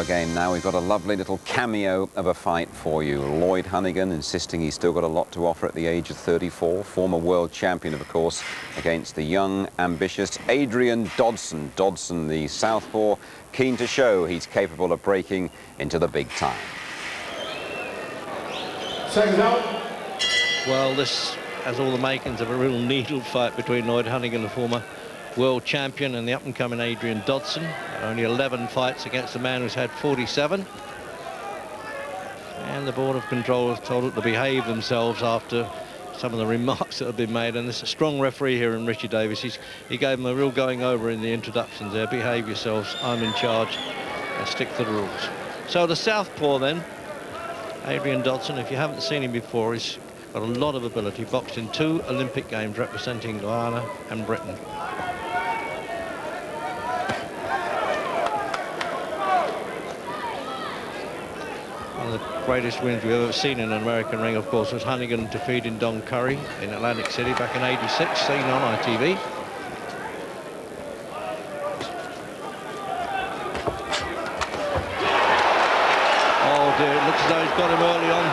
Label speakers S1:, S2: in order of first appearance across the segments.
S1: again now. We've got a lovely little cameo of a fight for you. Lloyd Honeyghan insisting he's still got a lot to offer at the age of 34. Former world champion, of course, against the young, ambitious Adrian Dodson. Dodson, the southpaw, keen to show he's capable of breaking into the big time.
S2: Seconds out.
S3: Well, this has all the makings of a real needle fight between Lloyd Honeyghan, the former world champion, and the up-and-coming Adrian Dodson. Only 11 fights against a man who's had 47. And the Board of Control has told them to behave themselves after some of the remarks that have been made. And there's a strong referee here in Richie Davis. He gave them a real going over in the introductions there. Behave yourselves, I'm in charge, and stick to the rules. So the southpaw then, Adrian Dodson, if you haven't seen him before, he's got a lot of ability. Boxed in 2 Olympic Games representing Guyana and Britain. One of the greatest wins we've ever seen in an American ring, of course, was Honeyghan defeating Don Curry in Atlantic City back in '86, seen on ITV. Oh dear, it looks as though he's got him early on,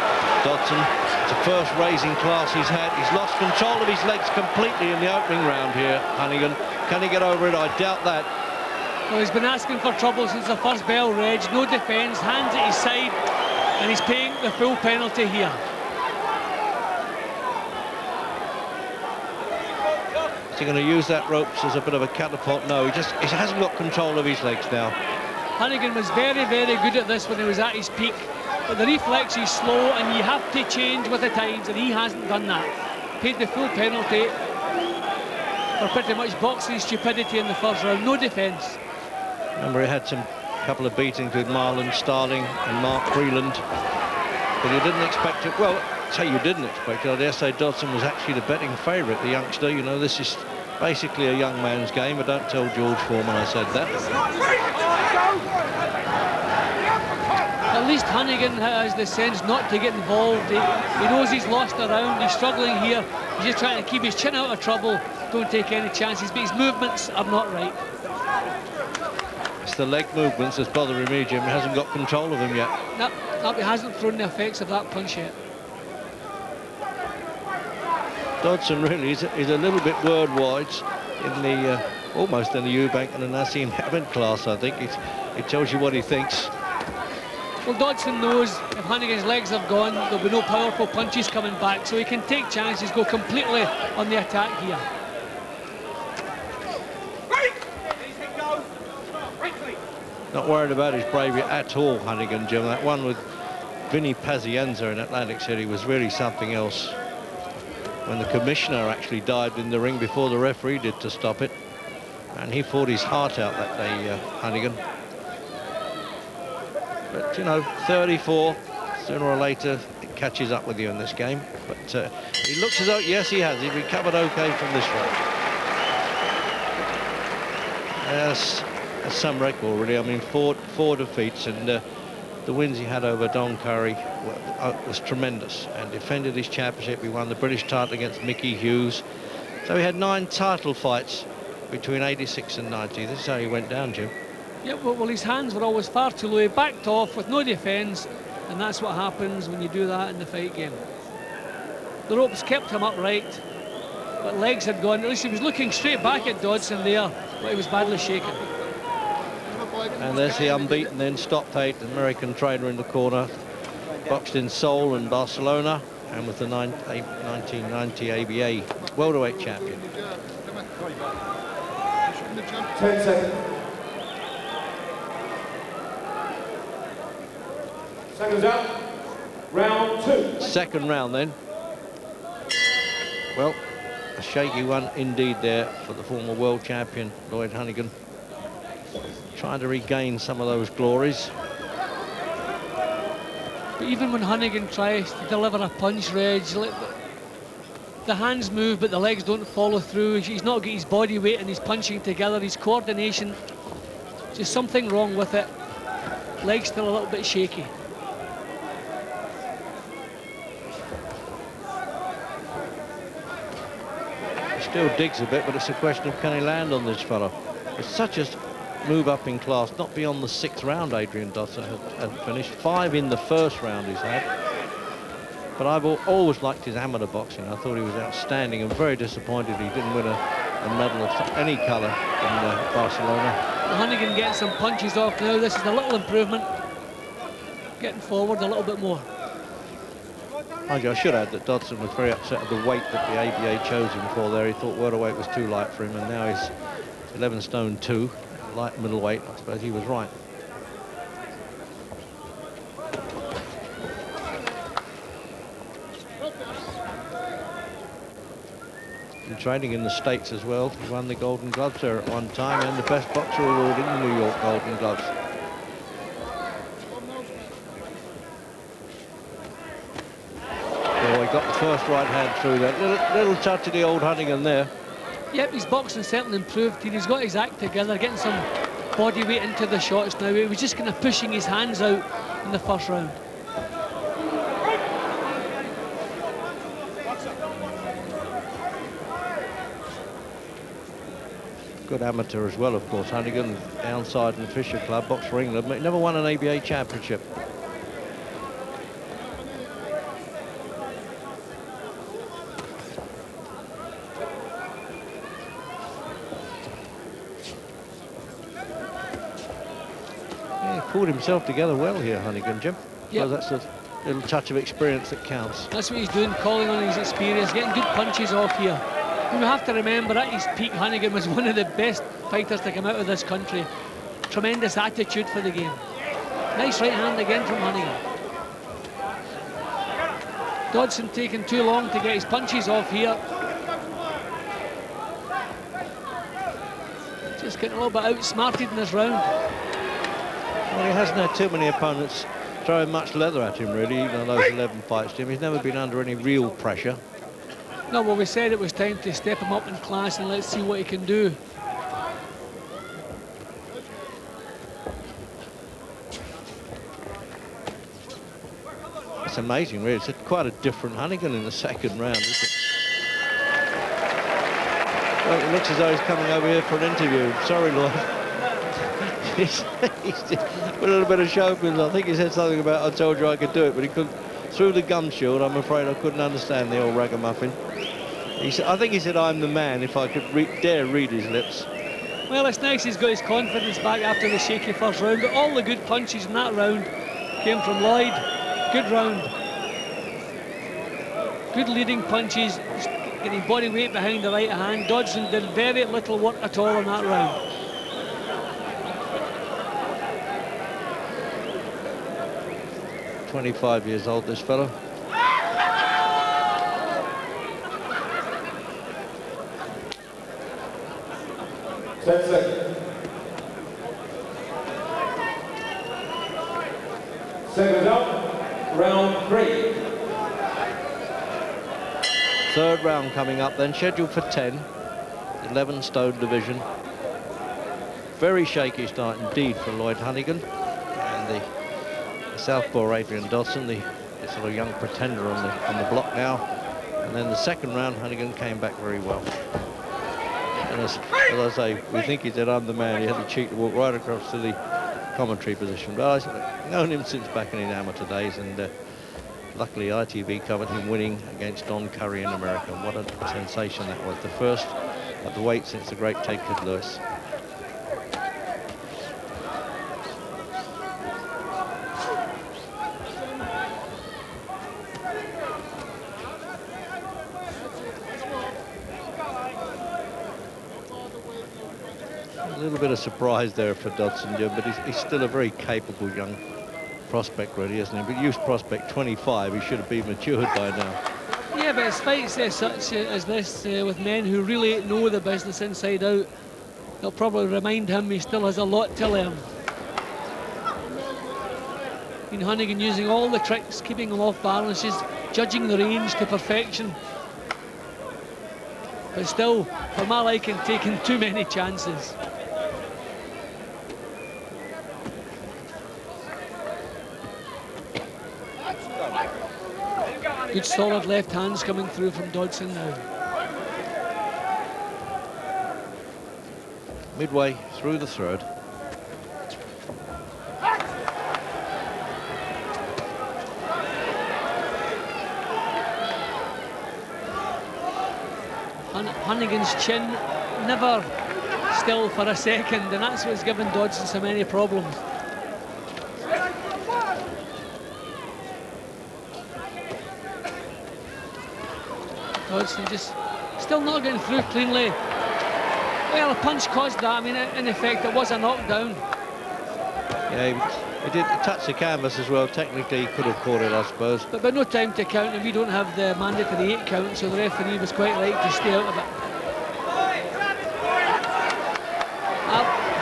S3: Dodson. It's the first raising class he's had. He's lost control of his legs completely in the opening round here, Honeyghan. Can he get over it? I doubt that.
S4: Well, he's been asking for trouble since the first bell, Reg. No defence, hands at his side, and he's paying the full penalty here.
S3: Is he going to use that ropes as a bit of a catapult? No, he hasn't got control of his legs now.
S4: Honeyghan was very, very good at this when he was at his peak, but the reflex is slow, and you have to change with the times, and he hasn't done that. Paid the full penalty for pretty much boxing stupidity in the first round. No defence.
S3: Remember, he had some couple of beatings with Marlon Starling and Mark Freeland, but you didn't expect it. Well, say you didn't expect it. I dare say Dodson was actually the betting favourite, the youngster. You know, this is basically a young man's game, but don't tell George Foreman I said that.
S4: At least Honeyghan has the sense not to get involved. He knows he's lost a round, he's struggling here. He's just trying to keep his chin out of trouble, don't take any chances, but his movements are not right.
S3: It's the leg movements that's bothering me, Jim. He hasn't got control of them yet.
S4: No, he hasn't thrown the effects of that punch yet.
S3: Dodson really is a little bit word-wise in the almost in the Eubank and the Nassim Hamid class, I think. It tells you what he thinks.
S4: Well, Dodson knows if Honeyghan's legs are gone, there'll be no powerful punches coming back, so he can take chances, go completely on the attack here.
S3: Not worried about his bravery at all, Honeyghan, Jim. That one with Vinny Pazienza in Atlantic City was really something else. When the commissioner actually dived in the ring before the referee did to stop it. And he fought his heart out that day, Honeyghan. But, you know, 34, sooner or later, it catches up with you in this game. But he looks as though, yes, he has. He recovered OK from this one. Yes, that's some record, really. I mean, four defeats, and the wins he had over Don Curry was tremendous, and defended his championship. He won the British title against Mickey Hughes. So he had 9 title fights between '86 and '90. This is how he went down, Jim.
S4: Yeah, well, his hands were always far too low. He backed off with no defence, and that's what happens when you do that in the fight game. The ropes kept him upright, but legs had gone. At least he was looking straight back at Dodson there, but he was badly shaken.
S3: And there's the unbeaten then, Stop 8, the American trainer in the corner. Boxed in Seoul and Barcelona, and with the 1990 ABA welterweight champion.
S2: 10 seconds. Seconds out. Round 2.
S3: Second round then. Well, a shaky one indeed there for the former world champion, Lloyd Honeyghan. Trying to regain some of those glories.
S4: But even when Honeyghan tries to deliver a punch, Reg, the hands move, but the legs don't follow through. He's not got his body weight and he's punching together. His coordination, just something wrong with it. Legs still a little bit shaky.
S3: He still digs a bit, but it's a question of can he land on this fellow. It's such a move up in class, not beyond the 6th round. Adrian Dodson had finished 5 in the first round he's had. But I've always liked his amateur boxing. I thought he was outstanding, and very disappointed he didn't win a medal of any colour in Barcelona.
S4: Honeyghan getting some punches off now. This is a little improvement. Getting forward a little bit more.
S3: I should add that Dodson was very upset at the weight that the ABA chose him for there. He thought welterweight was too light for him, and now he's 11 stone 2, light middleweight. I suppose he was right. Been training in the States as well. He won the Golden Gloves there at one time, and the Best Boxer Award in the New York Golden Gloves. Oh, he got the first right hand through that. Little touch of the old Honeyghan there.
S4: Yep, his boxing certainly improved. He's got his act together, getting some body weight into the shots now. He was just kind of pushing his hands out in the first round.
S3: Good amateur as well, of course. Honeyghan, Downside and Fisher Club, box for England, but he never won an ABA championship. Yeah, he pulled himself together well here, Honeyghan, Jim.
S4: Yep.
S3: Well, that's a little touch of experience that counts.
S4: That's what he's doing, calling on his experience, getting good punches off here. We have to remember at his peak, Honeyghan was one of the best fighters to come out of this country. Tremendous attitude for the game. Nice right hand again from Honeyghan. Dodson taking too long to get his punches off here. Just getting a little bit outsmarted in this round.
S3: Well, he hasn't had too many opponents throwing much leather at him, really, even on those 11 fights, Jim. He's never been under any real pressure.
S4: No, well, we said it was time to step him up in class and let's see what he can do.
S3: It's amazing, really. It's quite a different Honeyghan in the second round, isn't it? Well, it looks as though he's coming over here for an interview. Sorry, Lloyd. he's with a little bit of show, because I think he said something about, I told you I could do it, but he couldn't. Through the gum shield, I'm afraid I couldn't understand the old ragamuffin. He said, I think he said, I'm the man, if I could dare read his lips.
S4: Well, it's nice he's got his confidence back after the shaky first round, but all the good punches in that round came from Lloyd. Good round. Good leading punches, getting body weight behind the right hand. Dodson did very little work at all in that round. "25 years old, this fellow.
S2: Seconds up, round 3.
S3: Third round coming up then, scheduled for 10. 11 stone division. Very shaky start indeed for Lloyd Honeyghan. And the southpaw Adrian Dodson, the sort of young pretender on the block now. And then the second round, Honeyghan came back very well. And as I say, we think he said, I'm the man. He had the cheek to walk right across to the commentary position. But I've known him since back in his amateur days, and luckily ITV covered him winning against Don Curry in America. What a sensation that was. The first at the weight since the great Ted Kid Lewis. A little bit of surprise there for Dodson, Jim, but he's still a very capable young prospect, really, isn't he? But youth prospect 25, he should have been matured by now.
S4: Yeah, but his fights such as this with men who really know the business inside out, they'll probably remind him he still has a lot to learn. In Honeyghan using all the tricks, keeping him off balances, judging the range to perfection. But still, for my liking, taking too many chances. Good solid left hands coming through from Dodson now.
S3: Midway through the third.
S4: Honeyghan's chin never still for a second, and that's what's given Dodson so many problems. Dodson just still not getting through cleanly. Well, a punch caused that. I mean, in effect, it was a knockdown.
S3: Yeah, he did touch the canvas as well. Technically, he could have caught it, I suppose.
S4: But no time to count, and we don't have the mandatory 8 count, so the referee was quite right to stay out of it.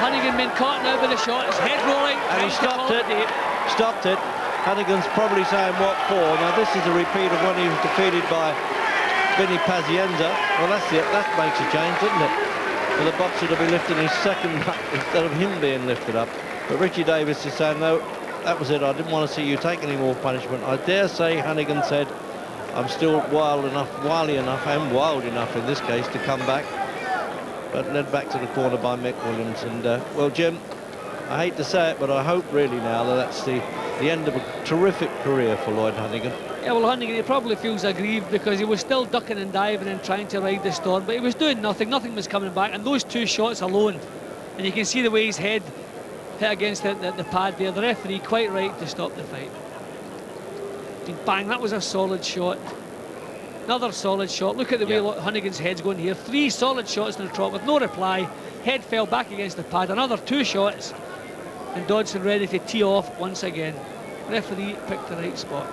S4: Honeyghan been caught now by the shot. His head rolling.
S3: And he stopped it. Stopped it. Honeyghan's probably saying what for. Now, this is a repeat of when he was defeated by Vinny Pazienza. Well, that makes a change, doesn't it? For the boxer to be lifting his second up instead of him being lifted up. But Richie Davis is saying, no, that was it. I didn't want to see you take any more punishment. I dare say Honeyghan said, I'm still wily enough, and wild enough in this case, to come back. But led back to the corner by Mick Williams. And, well, Jim, I hate to say it, but I hope really now that that's the end of a terrific career for Lloyd Honeyghan.
S4: Yeah, well, Honeyghan, he probably feels aggrieved because he was still ducking and diving and trying to ride the storm, but he was doing nothing. Nothing was coming back, and those 2 shots alone, and you can see the way his head hit against the pad there. The referee quite right to stop the fight. And bang, that was a solid shot. Another solid shot. Look at the way Honeyghan's head's going here. 3 solid shots in the trot with no reply. Head fell back against the pad. Another 2 shots, and Dodson ready to tee off once again. Referee picked the right spot.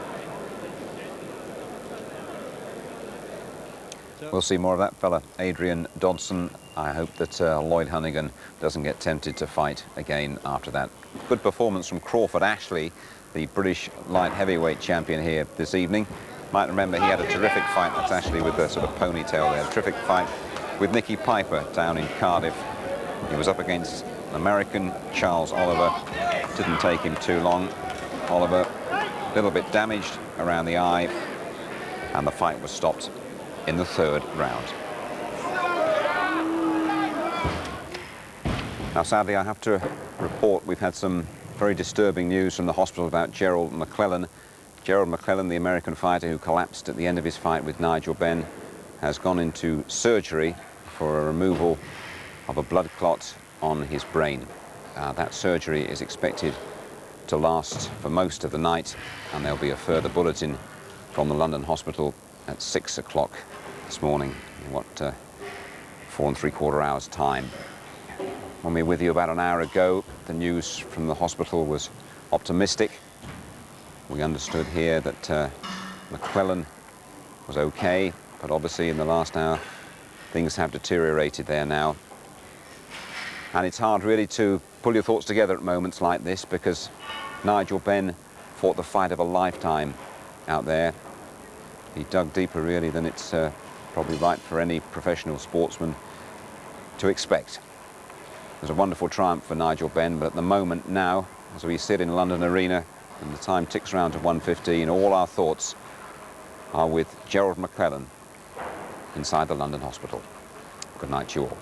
S1: We'll see more of that fella, Adrian Dodson. I hope that Lloyd Honeyghan doesn't get tempted to fight again after that. Good performance from Crawford Ashley, the British light heavyweight champion here this evening. Might remember he had a terrific fight, that's Ashley with the sort of ponytail there, terrific fight with Nicky Piper down in Cardiff. He was up against an American, Charles Oliver. Didn't take him too long. Oliver, a little bit damaged around the eye, and the fight was stopped in the 3rd round. Now, sadly, I have to report we've had some very disturbing news from the hospital about Gerald McClellan. Gerald McClellan, the American fighter who collapsed at the end of his fight with Nigel Benn, has gone into surgery for a removal of a blood clot on his brain. That surgery is expected to last for most of the night, and there'll be a further bulletin from the London hospital at 6 o'clock this morning, in what, 4 3/4 hours time. When we were with you about an hour ago, the news from the hospital was optimistic. We understood here that McClellan was okay, but obviously in the last hour things have deteriorated there now. And it's hard really to pull your thoughts together at moments like this, because Nigel Benn fought the fight of a lifetime out there. He dug deeper really than it's probably right for any professional sportsman to expect. It was a wonderful triumph for Nigel Benn, but at the moment now, as we sit in London Arena and the time ticks round to 1:15, all our thoughts are with Gerald McClellan inside the London hospital. Good night to you all.